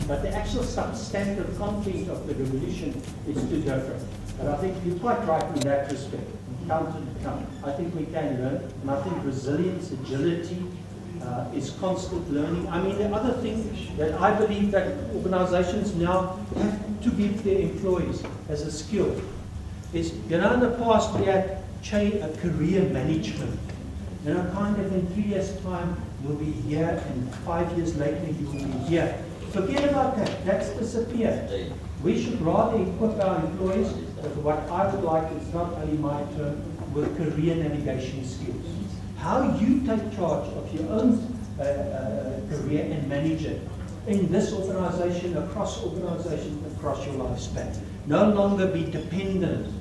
but the actual substantive content of the revolution is too different. But I think you're quite right in that respect. I think we can learn, and I think resilience, agility, is constant learning. I mean, the other thing that I believe that organizations now have to give their employees as a skill is, in the past we had career management. Kind of in 3 years' time, you'll be here, and 5 years later, you'll be here. Forget about that. That's disappeared. We should rather equip our employees with what I would like, it's not only my term, with career navigation skills. How you take charge of your own career and manage it in this organization, across organizations, across your lifespan. No longer be dependent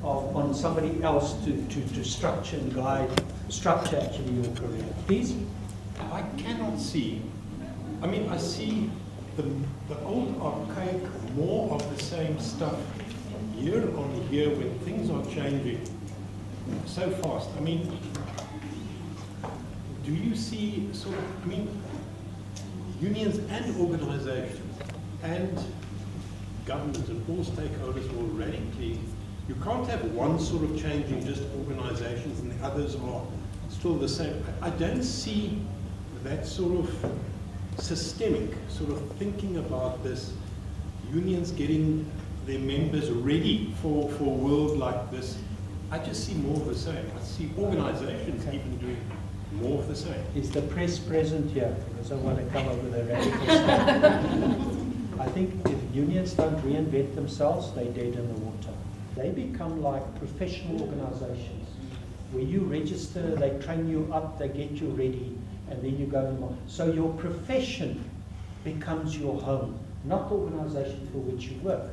on somebody else to structure and guide, structure actually your career. Please? I cannot see, I mean, I see the old archaic, more of the same stuff year on year when things are changing so fast. I mean, do you see sort of, I mean, unions and organizations and government and all stakeholders will radically, you can't have one sort of changing just organizations and the others are still the same. I don't see that sort of systemic sort of thinking about this, unions getting their members ready for a world like this. I just see more of the same. I see organizations even doing more of the same. Is the press present here? Because I want to come up with a radical statement. I think if unions don't reinvent themselves, they're dead in the water. They become like professional organizations where you register, they train you up, they get you ready, and then you go on. So your profession becomes your home, not the organization for which you work,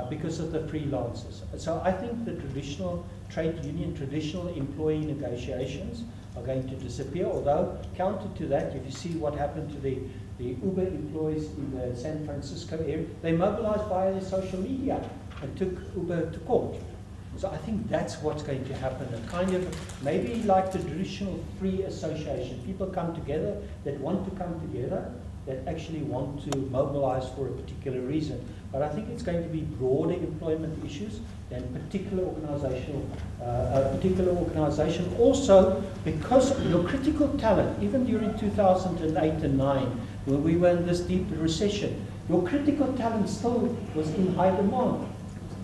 because of the freelancers. So I think the traditional trade union, traditional employee negotiations are going to disappear, although counter to that, if you see what happened to the Uber employees in the San Francisco area, they mobilized via their social media and took Uber to court. So I think that's what's going to happen, a kind of, maybe like the traditional free association. People come together that want to come together, that actually want to mobilize for a particular reason. But I think it's going to be broader employment issues than particular organization. Also, because your critical talent, even during 2008 and 9, when we were in this deep recession, your critical talent still was in high demand.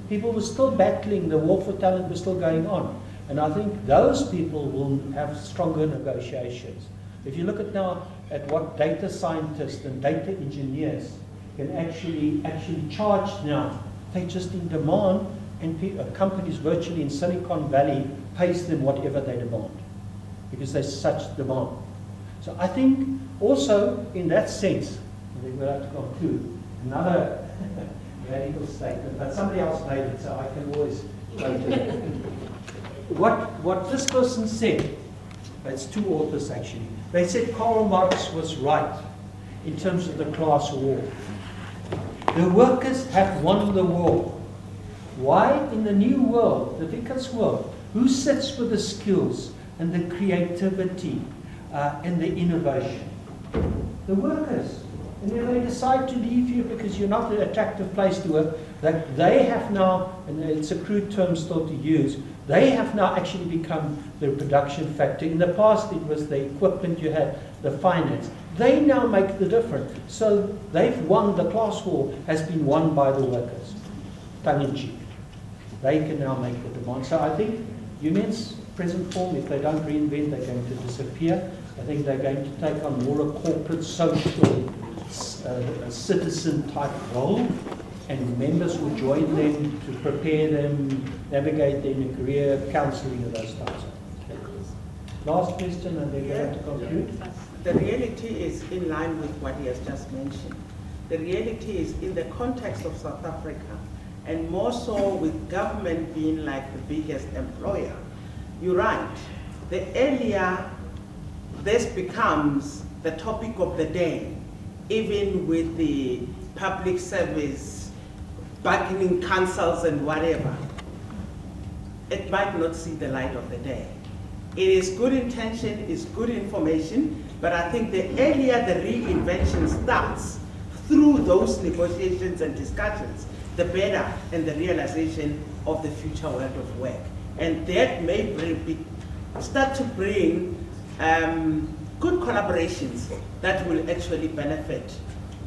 People were still battling, the war for talent was still going on. And I think those people will have stronger negotiations. If you look at now at what data scientists and data engineers can actually charge now, they're just in demand, and companies virtually in Silicon Valley pays them whatever they demand because there's such demand. So I think also in that sense, I think we'll have to conclude, another radical statement, but somebody else made it, so I can always quote it. What this person said, it's two authors actually, they said Karl Marx was right in terms of the class war. The workers have won the war. Why? In the new world, the Vickers world, who sits with the skills and the creativity and the innovation? The workers. And if they decide to leave you because you're not an attractive place to work, that they have now, and it's a crude term still to use, they have now actually become the production factor. In the past it was the equipment you had, the finance. They now make the difference. So they've won, the class war has been won by the workers, tongue in cheek. They can now make the demand. So I think unions, present form, if they don't reinvent, they're going to disappear. I think they're going to take on more a corporate, social, citizen type role, and members will join them to prepare them, navigate them in career, counseling, and those types of things. Last question, and then we're going to conclude. The reality is in line with what he has just mentioned. The reality is in the context of South Africa, and more so with government being like the biggest employer. You're right. The earlier this becomes the topic of the day, even with the public service, bargaining councils and whatever, it might not see the light of the day. It is good intention, it's good information, but I think the earlier the reinvention starts through those negotiations and discussions, the better and the realization of the future world of work. And that may start to bring good collaborations that will actually benefit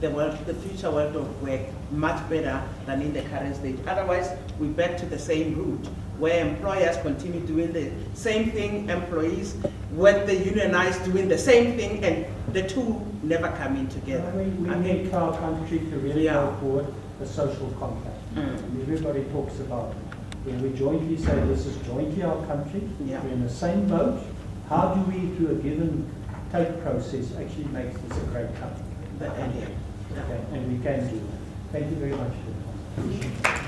the future world of work much better than in the current stage. Otherwise, we're back to the same route, where employers continue doing the same thing, employees, with the unionized doing the same thing, and the two never come in together. We need for our country to really go forward a social compact. Mm. Everybody talks about it. When we jointly say this is jointly our country, Yeah. we're in the same boat, how do we, through a given take process, actually make this a great country? The idea. Okay, and we can do that. Thank you very much for the conversation.